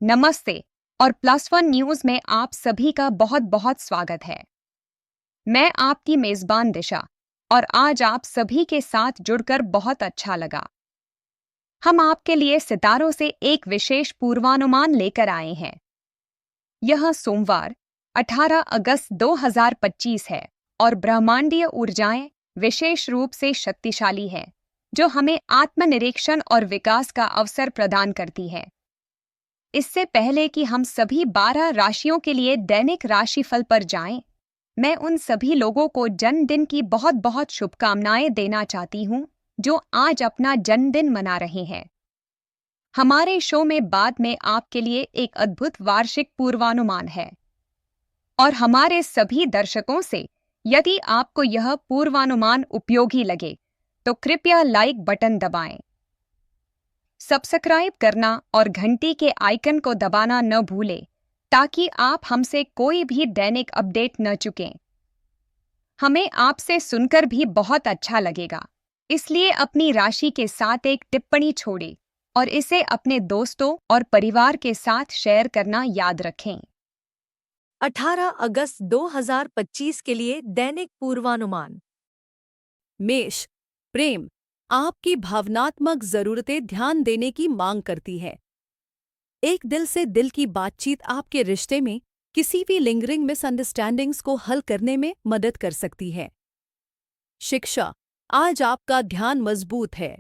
नमस्ते और plus one news में आप सभी का बहुत बहुत स्वागत है। मैं आपकी मेजबान दिशा और आज आप सभी के साथ जुड़कर बहुत अच्छा लगा। हम आपके लिए सितारों से एक विशेष पूर्वानुमान लेकर आए हैं। यह सोमवार 18 अगस्त 2025 है और ब्रह्मांडीय ऊर्जाएं विशेष रूप से शक्तिशाली हैं, जो हमें आत्मनिरीक्षण और विकास का अवसर प्रदान करती है। इससे पहले कि हम सभी 12 राशियों के लिए दैनिक राशिफल पर जाएं, मैं उन सभी लोगों को जन्मदिन की बहुत बहुत शुभकामनाएं देना चाहती हूं जो आज अपना जन्मदिन मना रहे हैं। हमारे शो में बाद में आपके लिए एक अद्भुत वार्षिक पूर्वानुमान है और हमारे सभी दर्शकों से, यदि आपको यह पूर्वानुमान उपयोगी लगे तो कृपया लाइक बटन दबाएं, सब्सक्राइब करना और घंटी के आइकन को दबाना न भूलें ताकि आप हमसे कोई भी दैनिक अपडेट न चुकें। हमें आपसे सुनकर भी बहुत अच्छा लगेगा, इसलिए अपनी राशि के साथ एक टिप्पणी छोड़ें और इसे अपने दोस्तों और परिवार के साथ शेयर करना याद रखें। 18 अगस्त 2025 के लिए दैनिक पूर्वानुमान। मेष, प्रेम, आपकी भावनात्मक जरूरतें ध्यान देने की मांग करती है। एक दिल से दिल की बातचीत आपके रिश्ते में किसी भी लिंगरिंग मिसअंडरस्टैंडिंग्स को हल करने में मदद कर सकती है। शिक्षा, आज आपका ध्यान मजबूत है।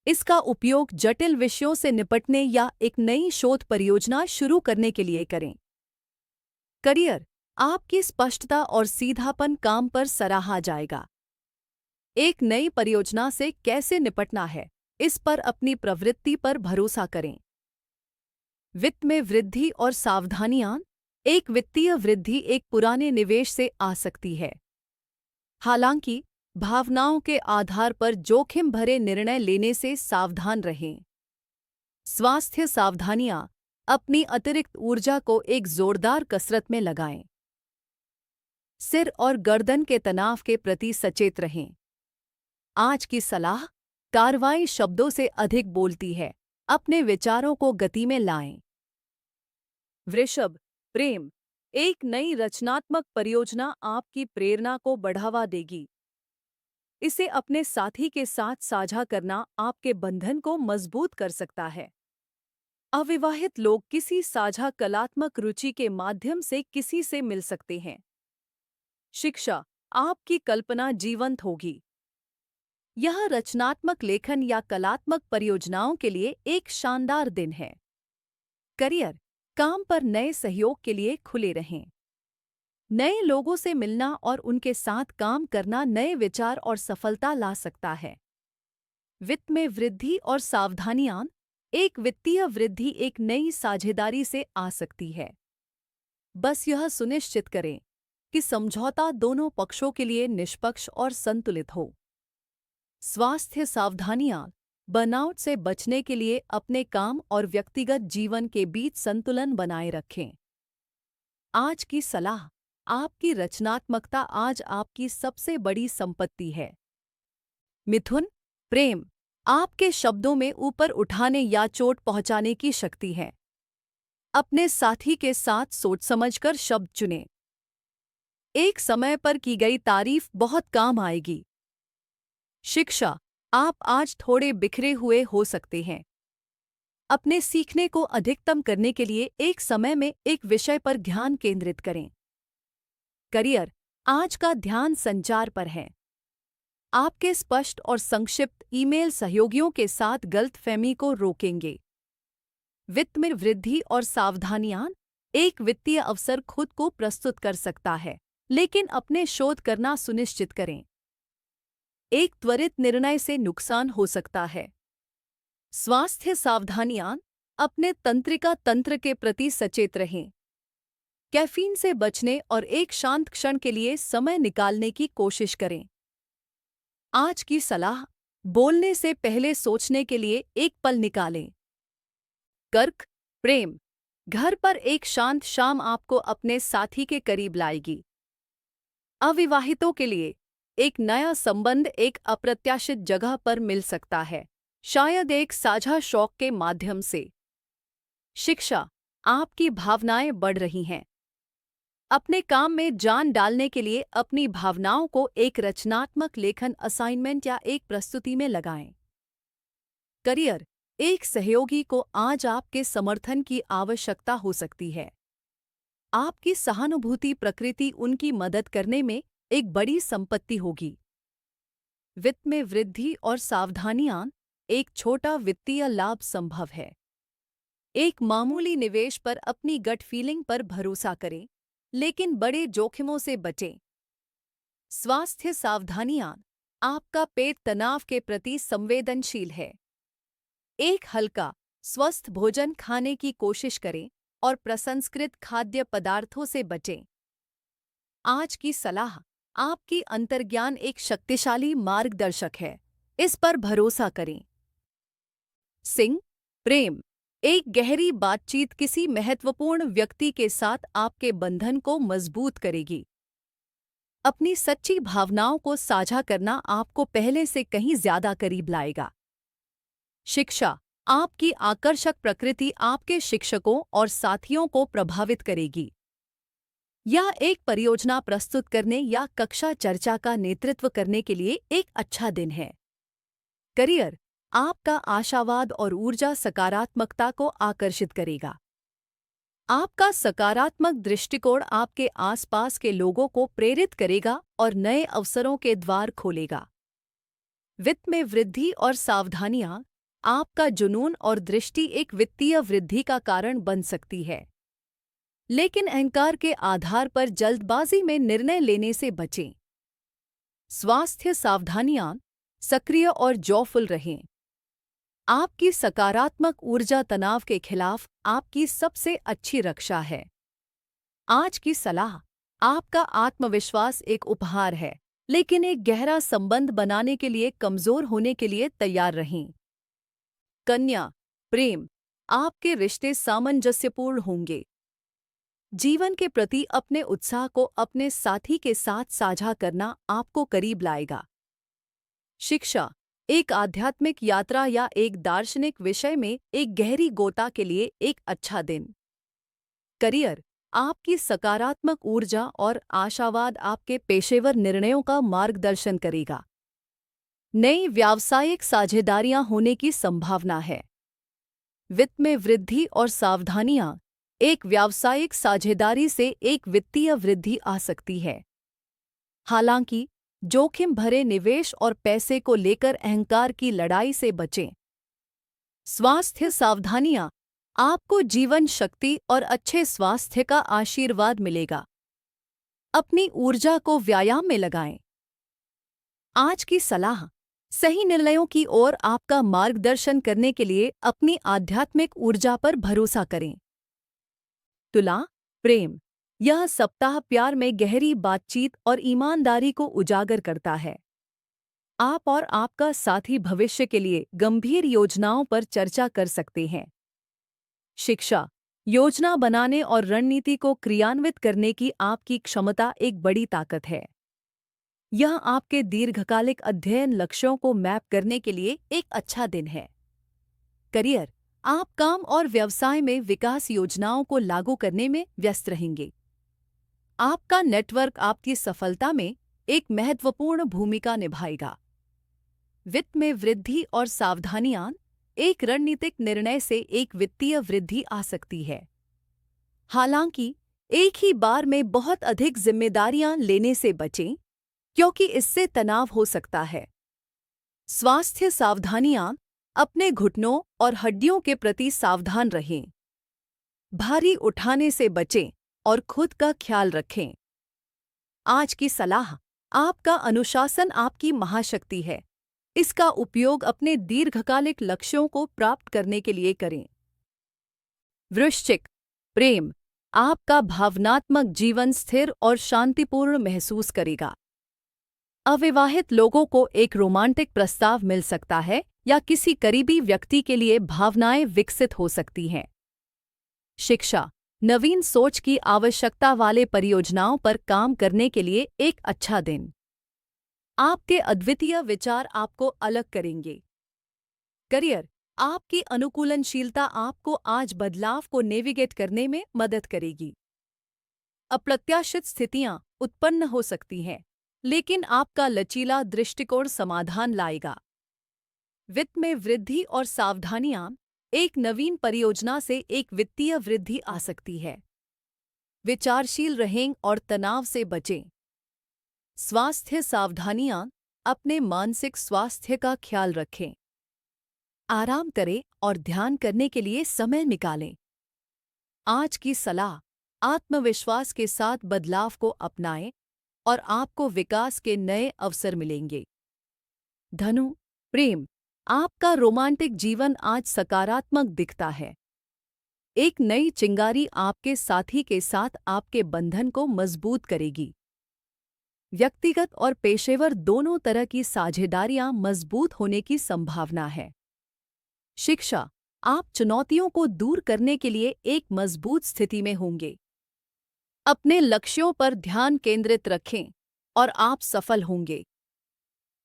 इसका उपयोग जटिल विषयों से निपटने या एक नई शोध परियोजना शुरू करने के लिए करें। करियर, आपकी स्पष्टता और सीधापन काम पर सराहा जाएगा। एक नई परियोजना से कैसे निपटना है, इस पर अपनी प्रवृत्ति पर भरोसा करें। वित्त में वृद्धि और सावधानियां, एक वित्तीय वृद्धि एक पुराने निवेश से आ सकती है। हालांकि भावनाओं के आधार पर जोखिम भरे निर्णय लेने से सावधान रहें। स्वास्थ्य सावधानियां, अपनी अतिरिक्त ऊर्जा को एक जोरदार कसरत में लगाएं। सिर और गर्दन के तनाव के प्रति सचेत रहें। आज की सलाह, कार्रवाई शब्दों से अधिक बोलती है, अपने विचारों को गति में लाएं। वृषभ, प्रेम, एक नई रचनात्मक परियोजना आपकी प्रेरणा को बढ़ावा देगी। इसे अपने साथी के साथ साझा करना आपके बंधन को मजबूत कर सकता है। अविवाहित लोग किसी साझा कलात्मक रुचि के माध्यम से किसी से मिल सकते हैं। शिक्षा, आपकी कल्पना जीवंत होगी। यह रचनात्मक लेखन या कलात्मक परियोजनाओं के लिए एक शानदार दिन है। करियर, काम पर नए सहयोग के लिए खुले रहें। नए लोगों से मिलना और उनके साथ काम करना नए विचार और सफलता ला सकता है। वित्त में वृद्धि और सावधानियां, एक वित्तीय वृद्धि एक नई साझेदारी से आ सकती है। बस यह सुनिश्चित करें कि समझौता दोनों पक्षों के लिए निष्पक्ष और संतुलित हो। स्वास्थ्य सावधानियां, बर्नआउट से बचने के लिए अपने काम और व्यक्तिगत जीवन के बीच संतुलन बनाए रखें। आज की सलाह, आपकी रचनात्मकता आज आपकी सबसे बड़ी संपत्ति है। मिथुन, प्रेम, आपके शब्दों में ऊपर उठाने या चोट पहुंचाने की शक्ति है। अपने साथी के साथ सोच समझकर शब्द चुनें। एक समय पर की गई तारीफ बहुत काम आएगी। शिक्षा, आप आज थोड़े बिखरे हुए हो सकते हैं। अपने सीखने को अधिकतम करने के लिए एक समय में एक विषय पर ध्यान केंद्रित करें। करियर, आज का ध्यान संचार पर है। आपके स्पष्ट और संक्षिप्त ईमेल सहयोगियों के साथ गलतफहमी को रोकेंगे। वित्त में वृद्धि और सावधानियां, एक वित्तीय अवसर खुद को प्रस्तुत कर सकता है, लेकिन अपने शोध करना सुनिश्चित करें। एक त्वरित निर्णय से नुकसान हो सकता है। स्वास्थ्य सावधानियां, अपने तंत्रिका तंत्र के प्रति सचेत रहें। कैफीन से बचने और एक शांत क्षण के लिए समय निकालने की कोशिश करें। आज की सलाह, बोलने से पहले सोचने के लिए एक पल निकालें। कर्क, प्रेम, घर पर एक शांत शाम आपको अपने साथी के करीब लाएगी। अविवाहितों के लिए एक नया संबंध एक अप्रत्याशित जगह पर मिल सकता है, शायद एक साझा शौक के माध्यम से। शिक्षा, आपकी भावनाएं बढ़ रही हैं। अपने काम में जान डालने के लिए अपनी भावनाओं को एक रचनात्मक लेखन असाइनमेंट या एक प्रस्तुति में लगाएं। करियर, एक सहयोगी को आज आपके समर्थन की आवश्यकता हो सकती है। आपकी सहानुभूति प्रकृति उनकी मदद करने में एक बड़ी संपत्ति होगी। वित्त में वृद्धि और सावधानियां, एक छोटा वित्तीय लाभ संभव है। एक मामूली निवेश पर अपनी गट फीलिंग पर भरोसा करें, लेकिन बड़े जोखिमों से बचें। स्वास्थ्य सावधानियां, आपका पेट तनाव के प्रति संवेदनशील है। एक हल्का, स्वस्थ भोजन खाने की कोशिश करें और प्रसंस्कृत खाद्य पदार्थों से बचें। आज की सलाह, आपकी अंतर्ज्ञान एक शक्तिशाली मार्गदर्शक है, इस पर भरोसा करें। सिंह, प्रेम, एक गहरी बातचीत किसी महत्वपूर्ण व्यक्ति के साथ आपके बंधन को मजबूत करेगी। अपनी सच्ची भावनाओं को साझा करना आपको पहले से कहीं ज्यादा करीब लाएगा। शिक्षा, आपकी आकर्षक प्रकृति आपके शिक्षकों और साथियों को प्रभावित करेगी। यह एक परियोजना प्रस्तुत करने या कक्षा चर्चा का नेतृत्व करने के लिए एक अच्छा दिन है। करियर, आपका आशावाद और ऊर्जा सकारात्मकता को आकर्षित करेगा। आपका सकारात्मक दृष्टिकोण आपके आसपास के लोगों को प्रेरित करेगा और नए अवसरों के द्वार खोलेगा। वित्त में वृद्धि और सावधानियां, आपका जुनून और दृष्टि एक वित्तीय वृद्धि का कारण बन सकती है, लेकिन अहंकार के आधार पर जल्दबाजी में निर्णय लेने से बचें। स्वास्थ्य सावधानियां, सक्रिय और जॉयफुल रहें। आपकी सकारात्मक ऊर्जा तनाव के खिलाफ आपकी सबसे अच्छी रक्षा है। आज की सलाह, आपका आत्मविश्वास एक उपहार है, लेकिन एक गहरा संबंध बनाने के लिए कमजोर होने के लिए तैयार रहें। कन्या, प्रेम, आपके रिश्ते सामंजस्यपूर्ण होंगे। जीवन के प्रति अपने उत्साह को अपने साथी के साथ साझा करना आपको करीब लाएगा। शिक्षा, एक आध्यात्मिक यात्रा या एक दार्शनिक विषय में एक गहरी गोता के लिए एक अच्छा दिन। करियर, आपकी सकारात्मक ऊर्जा और आशावाद आपके पेशेवर निर्णयों का मार्गदर्शन करेगा। नई व्यावसायिक साझेदारियां होने की संभावना है। वित्त में वृद्धि और सावधानियां, एक व्यावसायिक साझेदारी से एक वित्तीय वृद्धि आ सकती है। हालांकि जोखिम भरे निवेश और पैसे को लेकर अहंकार की लड़ाई से बचें। स्वास्थ्य सावधानियां, आपको जीवन शक्ति और अच्छे स्वास्थ्य का आशीर्वाद मिलेगा। अपनी ऊर्जा को व्यायाम में लगाएं। आज की सलाह, सही निर्णयों की ओर आपका मार्गदर्शन करने के लिए अपनी आध्यात्मिक ऊर्जा पर भरोसा करें। तुला, प्रेम, यह सप्ताह प्यार में गहरी बातचीत और ईमानदारी को उजागर करता है। आप और आपका साथी भविष्य के लिए गंभीर योजनाओं पर चर्चा कर सकते हैं। शिक्षा, योजना बनाने और रणनीति को क्रियान्वित करने की आपकी क्षमता एक बड़ी ताकत है। यह आपके दीर्घकालिक अध्ययन लक्ष्यों को मैप करने के लिए एक अच्छा दिन है। करियर, आप काम और व्यवसाय में विकास योजनाओं को लागू करने में व्यस्त रहेंगे। आपका नेटवर्क आपकी सफलता में एक महत्वपूर्ण भूमिका निभाएगा। वित्त में वृद्धि और सावधानियां, एक रणनीतिक निर्णय से एक वित्तीय वृद्धि आ सकती है। हालांकि एक ही बार में बहुत अधिक जिम्मेदारियां लेने से बचें, क्योंकि इससे तनाव हो सकता है। स्वास्थ्य सावधानियां, अपने घुटनों और हड्डियों के प्रति सावधान रहें। भारी उठाने से बचें और खुद का ख्याल रखें। आज की सलाह, आपका अनुशासन आपकी महाशक्ति है। इसका उपयोग अपने दीर्घकालिक लक्ष्यों को प्राप्त करने के लिए करें। वृश्चिक, प्रेम, आपका भावनात्मक जीवन स्थिर और शांतिपूर्ण महसूस करेगा। अविवाहित लोगों को एक रोमांटिक प्रस्ताव मिल सकता है या किसी करीबी व्यक्ति के लिए भावनाएं विकसित हो सकती हैं। शिक्षा, नवीन सोच की आवश्यकता वाले परियोजनाओं पर काम करने के लिए एक अच्छा दिन। आपके अद्वितीय विचार आपको अलग करेंगे। करियर, आपकी अनुकूलनशीलता आपको आज बदलाव को नेविगेट करने में मदद करेगी। अप्रत्याशित स्थितियां उत्पन्न हो सकती हैं, लेकिन आपका लचीला दृष्टिकोण समाधान लाएगा। वित्त में वृद्धि और सावधानियां, एक नवीन परियोजना से एक वित्तीय वृद्धि आ सकती है। विचारशील रहें और तनाव से बचें। स्वास्थ्य सावधानियां, अपने मानसिक स्वास्थ्य का ख्याल रखें। आराम करें और ध्यान करने के लिए समय निकालें। आज की सलाह, आत्मविश्वास के साथ बदलाव को अपनाएं और आपको विकास के नए अवसर मिलेंगे। धनु, प्रेम, आपका रोमांटिक जीवन आज सकारात्मक दिखता है। एक नई चिंगारी आपके साथी के साथ आपके बंधन को मजबूत करेगी। व्यक्तिगत और पेशेवर दोनों तरह की साझेदारियां मजबूत होने की संभावना है। शिक्षा, आप चुनौतियों को दूर करने के लिए एक मजबूत स्थिति में होंगे। अपने लक्ष्यों पर ध्यान केंद्रित रखें और आप सफल होंगे।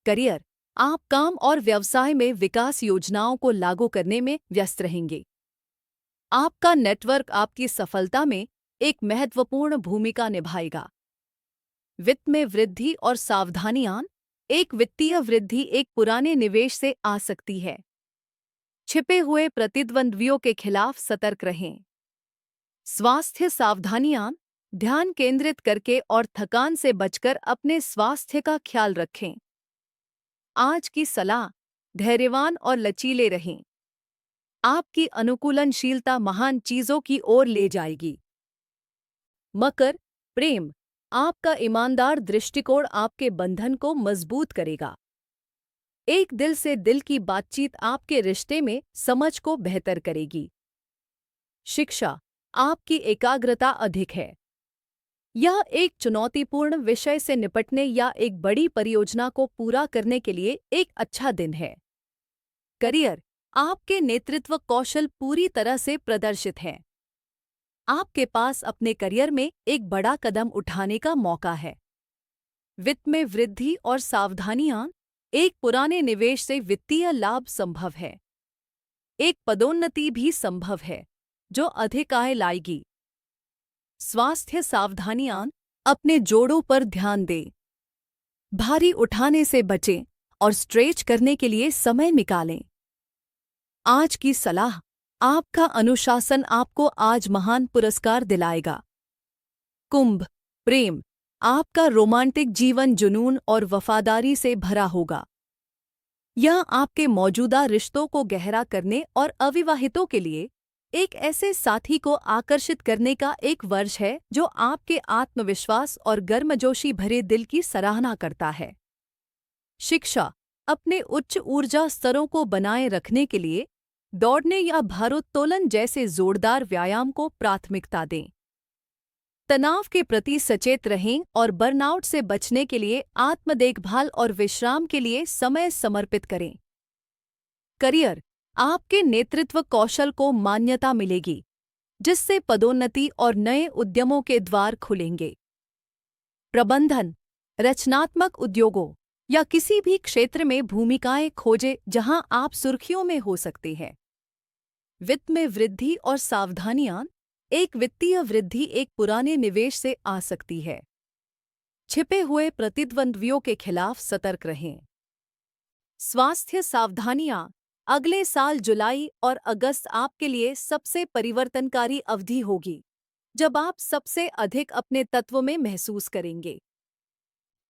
करियर, आप काम और व्यवसाय में विकास योजनाओं को लागू करने में व्यस्त रहेंगे। आपका नेटवर्क आपकी सफलता में एक महत्वपूर्ण भूमिका निभाएगा। वित्त में वृद्धि और सावधानियां, एक वित्तीय वृद्धि एक पुराने निवेश से आ सकती है। छिपे हुए प्रतिद्वंद्वियों के खिलाफ सतर्क रहें। स्वास्थ्य सावधानियां, ध्यान केंद्रित करके और थकान से बचकर अपने स्वास्थ्य का ख्याल रखें। आज की सलाह, धैर्यवान और लचीले रहें। आपकी अनुकूलनशीलता महान चीजों की ओर ले जाएगी। मकर, प्रेम, आपका ईमानदार दृष्टिकोण आपके बंधन को मजबूत करेगा। एक दिल से दिल की बातचीत आपके रिश्ते में समझ को बेहतर करेगी। शिक्षा, आपकी एकाग्रता अधिक है। यह एक चुनौतीपूर्ण विषय से निपटने या एक बड़ी परियोजना को पूरा करने के लिए एक अच्छा दिन है। करियर, आपके नेतृत्व कौशल पूरी तरह से प्रदर्शित है। आपके पास अपने करियर में एक बड़ा कदम उठाने का मौका है। वित्त में वृद्धि और सावधानियां, एक पुराने निवेश से वित्तीय लाभ संभव है। एक पदोन्नति भी संभव है, जो अधिक आय लाएगी। स्वास्थ्य सावधानियां, अपने जोड़ों पर ध्यान दें। भारी उठाने से बचें और स्ट्रेच करने के लिए समय निकालें। आज की सलाह, आपका अनुशासन आपको आज महान पुरस्कार दिलाएगा। कुंभ, प्रेम, आपका रोमांटिक जीवन जुनून और वफादारी से भरा होगा। यह आपके मौजूदा रिश्तों को गहरा करने और अविवाहितों के लिए एक ऐसे साथी को आकर्षित करने का एक वर्ष है जो आपके आत्मविश्वास और गर्मजोशी भरे दिल की सराहना करता है। शिक्षा, अपने उच्च ऊर्जा स्तरों को बनाए रखने के लिए दौड़ने या भारोत्तोलन जैसे जोरदार व्यायाम को प्राथमिकता दें। तनाव के प्रति सचेत रहें और बर्नआउट से बचने के लिए आत्म देखभाल और विश्राम के लिए समय समर्पित करें। करियर, आपके नेतृत्व कौशल को मान्यता मिलेगी, जिससे पदोन्नति और नए उद्यमों के द्वार खुलेंगे। प्रबंधन, रचनात्मक उद्योगों या किसी भी क्षेत्र में भूमिकाएं खोजें जहां आप सुर्खियों में हो सकते हैं। वित्त में वृद्धि और सावधानियां, एक वित्तीय वृद्धि एक पुराने निवेश से आ सकती है। छिपे हुए प्रतिद्वंद्वियों के खिलाफ सतर्क रहें। स्वास्थ्य सावधानियां, अगले साल जुलाई और अगस्त आपके लिए सबसे परिवर्तनकारी अवधि होगी, जब आप सबसे अधिक अपने तत्व में महसूस करेंगे।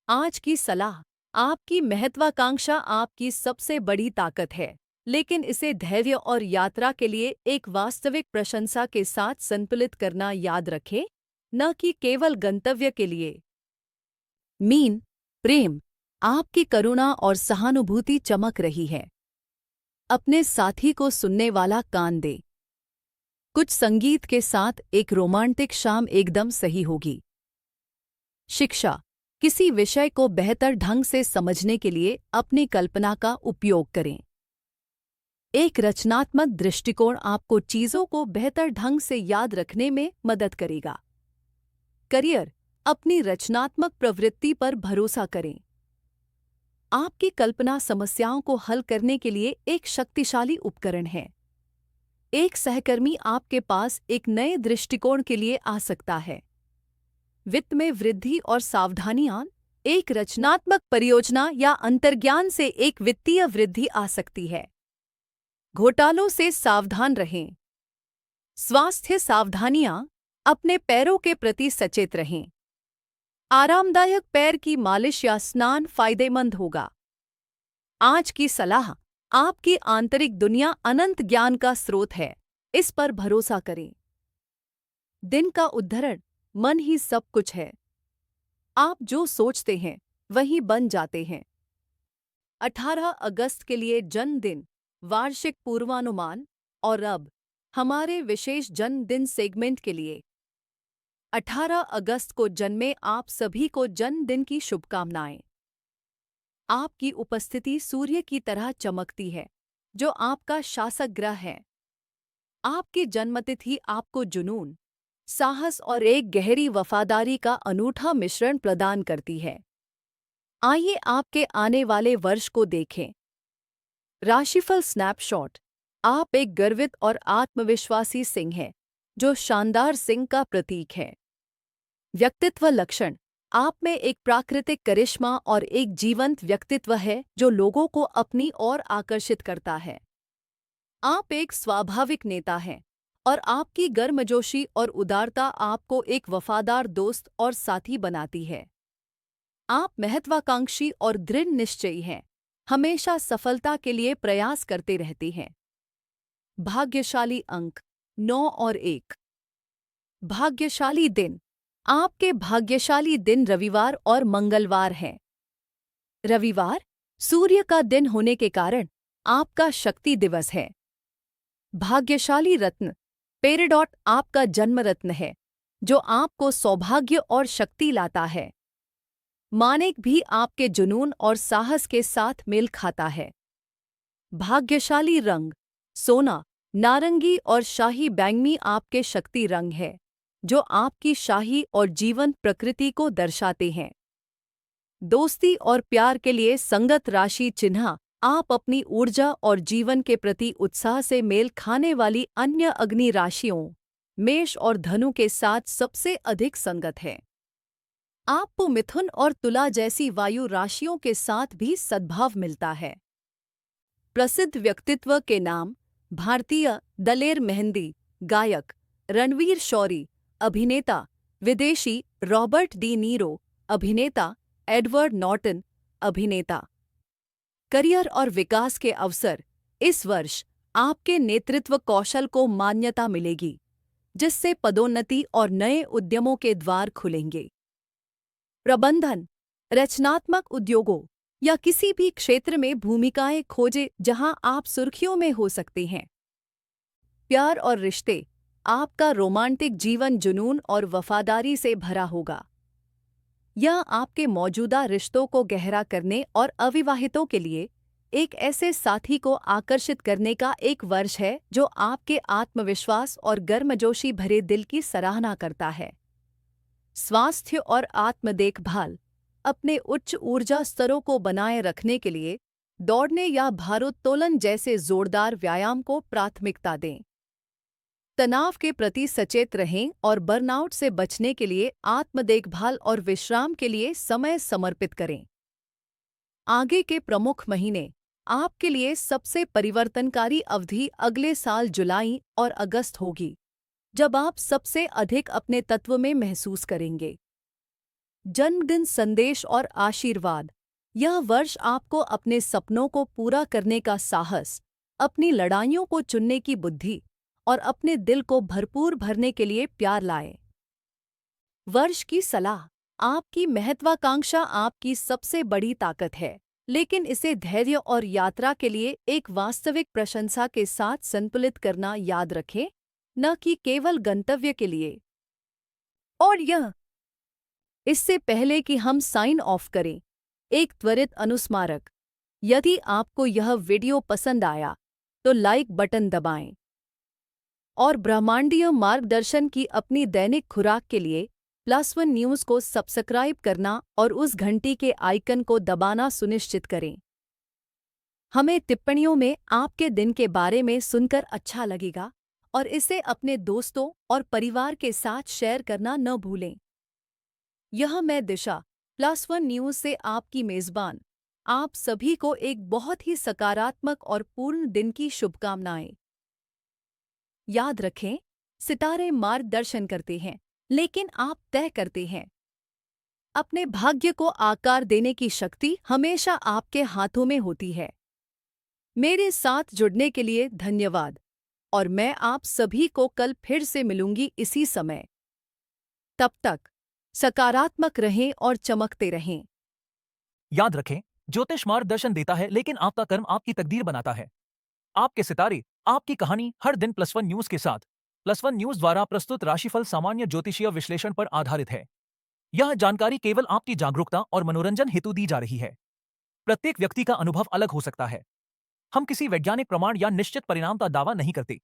आज की सलाह, आपकी महत्वाकांक्षा आपकी सबसे बड़ी ताकत है, लेकिन इसे धैर्य और यात्रा के लिए एक वास्तविक प्रशंसा के साथ संतुलित करना याद रखें, न कि केवल गंतव्य के लिए। मीन, प्रेम, आपकी करुणा और सहानुभूति चमक रही है। अपने साथी को सुनने वाला कान दे। कुछ संगीत के साथ एक रोमांटिक शाम एकदम सही होगी। शिक्षा, किसी विषय को बेहतर ढंग से समझने के लिए अपनी कल्पना का उपयोग करें। एक रचनात्मक दृष्टिकोण आपको चीजों को बेहतर ढंग से याद रखने में मदद करेगा। करियर, अपनी रचनात्मक प्रवृत्ति पर भरोसा करें। आपकी कल्पना समस्याओं को हल करने के लिए एक शक्तिशाली उपकरण है। एक सहकर्मी आपके पास एक नए दृष्टिकोण के लिए आ सकता है। वित्त में वृद्धि और सावधानियां, एक रचनात्मक परियोजना या अंतर्ज्ञान से एक वित्तीय वृद्धि आ सकती है। घोटालों से सावधान रहें। स्वास्थ्य सावधानियां, अपने पैरों के प्रति सचेत रहें। आरामदायक पैर की मालिश या स्नान फायदेमंद होगा। आज की सलाह, आपकी आंतरिक दुनिया अनंत ज्ञान का स्रोत है, इस पर भरोसा करें। दिन का उद्धरण, मन ही सब कुछ है। आप जो सोचते हैं वही बन जाते हैं। 18 अगस्त के लिए जन्मदिन, वार्षिक पूर्वानुमान। और अब हमारे विशेष जन्मदिन सेगमेंट के लिए 18 अगस्त को जन्मे आप सभी को जन्मदिन की शुभकामनाएं। आपकी उपस्थिति सूर्य की तरह चमकती है, जो आपका शासक ग्रह है। आपकी जन्मतिथि आपको जुनून, साहस और एक गहरी वफादारी का अनूठा मिश्रण प्रदान करती है। आइए आपके आने वाले वर्ष को देखें। राशिफल स्नैपशॉट। आप एक गर्वित और आत्मविश्वासी सिंह हैं, जो शानदार सिंह का प्रतीक है। व्यक्तित्व लक्षण, आप में एक प्राकृतिक करिश्मा और एक जीवंत व्यक्तित्व है जो लोगों को अपनी ओर आकर्षित करता है। आप एक स्वाभाविक नेता हैं और आपकी गर्मजोशी और उदारता आपको एक वफादार दोस्त और साथी बनाती है। आप महत्वाकांक्षी और दृढ़ निश्चयी हैं, हमेशा सफलता के लिए प्रयास करते रहते हैं। भाग्यशाली अंक 9 और 1। भाग्यशाली दिन, आपके भाग्यशाली दिन रविवार और मंगलवार हैं। रविवार सूर्य का दिन होने के कारण आपका शक्ति दिवस है। भाग्यशाली रत्न, पेरिडॉट आपका जन्म रत्न है, जो आपको सौभाग्य और शक्ति लाता है। माणिक भी आपके जुनून और साहस के साथ मेल खाता है। भाग्यशाली रंग, सोना, नारंगी और शाही बैंगनी आपके शक्ति रंग है, जो आपकी शाही और जीवंत प्रकृति को दर्शाते हैं। दोस्ती और प्यार के लिए संगत राशि चिन्ह, आप अपनी ऊर्जा और जीवन के प्रति उत्साह से मेल खाने वाली अन्य अग्नि राशियों, मेष और धनु के साथ सबसे अधिक संगत है। आपको मिथुन और तुला जैसी वायु राशियों के साथ भी सद्भाव मिलता है। प्रसिद्ध व्यक्तित्व के नाम, भारतीय दलेर मेहंदी, गायक रणवीर शौरी, अभिनेता विदेशी रॉबर्ट डी नीरो, अभिनेता एडवर्ड नॉर्टन, अभिनेता। करियर और विकास के अवसर, इस वर्ष आपके नेतृत्व कौशल को मान्यता मिलेगी, जिससे पदोन्नति और नए उद्यमों के द्वार खुलेंगे। प्रबंधन, रचनात्मक उद्योगों या किसी भी क्षेत्र में भूमिकाएं खोजें जहां आप सुर्खियों में हो सकते हैं। प्यार और रिश्ते, आपका रोमांटिक जीवन जुनून और वफादारी से भरा होगा। यह आपके मौजूदा रिश्तों को गहरा करने और अविवाहितों के लिए एक ऐसे साथी को आकर्षित करने का एक वर्ष है जो आपके आत्मविश्वास और गर्मजोशी भरे दिल की सराहना करता है। स्वास्थ्य और आत्म देखभाल, अपने उच्च ऊर्जा स्तरों को बनाए रखने के लिए दौड़ने या भारोत्तोलन जैसे जोरदार व्यायाम को प्राथमिकता दें। तनाव के प्रति सचेत रहें और बर्नआउट से बचने के लिए आत्म देखभाल और विश्राम के लिए समय समर्पित करें। आगे के प्रमुख महीने, आपके लिए सबसे परिवर्तनकारी अवधि अगले साल जुलाई और अगस्त होगी, जब आप सबसे अधिक अपने तत्व में महसूस करेंगे। जन्मदिन संदेश और आशीर्वाद, यह वर्ष आपको अपने सपनों को पूरा करने का साहस, अपनी लड़ाइयों को चुनने की बुद्धि और अपने दिल को भरपूर भरने के लिए प्यार लाए। वर्ष की सलाह, आपकी महत्वाकांक्षा आपकी सबसे बड़ी ताकत है, लेकिन इसे धैर्य और यात्रा के लिए एक वास्तविक प्रशंसा के साथ संतुलित करना याद रखें, न कि केवल गंतव्य के लिए। और यह, इससे पहले कि हम साइन ऑफ करें, एक त्वरित अनुस्मारक। यदि आपको यह वीडियो पसंद आया तो लाइक बटन दबाएं और ब्रह्मांडीय मार्गदर्शन की अपनी दैनिक खुराक के लिए प्लस वन न्यूज़ को सब्सक्राइब करना और उस घंटी के आइकन को दबाना सुनिश्चित करें। हमें टिप्पणियों में आपके दिन के बारे में सुनकर अच्छा लगेगा और इसे अपने दोस्तों और परिवार के साथ शेयर करना न भूलें। यह मैं दिशा, प्लस वन न्यूज़ से आपकी मेज़बान, आप सभी को एक बहुत ही सकारात्मक और पूर्ण दिन की शुभकामनाएं। याद रखें, सितारे मार्गदर्शन करते हैं, लेकिन आप तय करते हैं। अपने भाग्य को आकार देने की शक्ति हमेशा आपके हाथों में होती है। मेरे साथ जुड़ने के लिए धन्यवाद और मैं आप सभी को कल फिर से मिलूंगी इसी समय। तब तक सकारात्मक रहें और चमकते रहें। याद रखें, ज्योतिष मार्गदर्शन देता है लेकिन आपका कर्म आपकी तकदीर बनाता है। आपके सितारे, आपकी कहानी हर दिन प्लस वन न्यूज के साथ। प्लस वन न्यूज द्वारा प्रस्तुत राशिफल सामान्य ज्योतिषीय विश्लेषण पर आधारित है। यह जानकारी केवल आपकी जागरूकता और मनोरंजन हेतु दी जा रही है। प्रत्येक व्यक्ति का अनुभव अलग हो सकता है। हम किसी वैज्ञानिक प्रमाण या निश्चित परिणाम का दावा नहीं करते।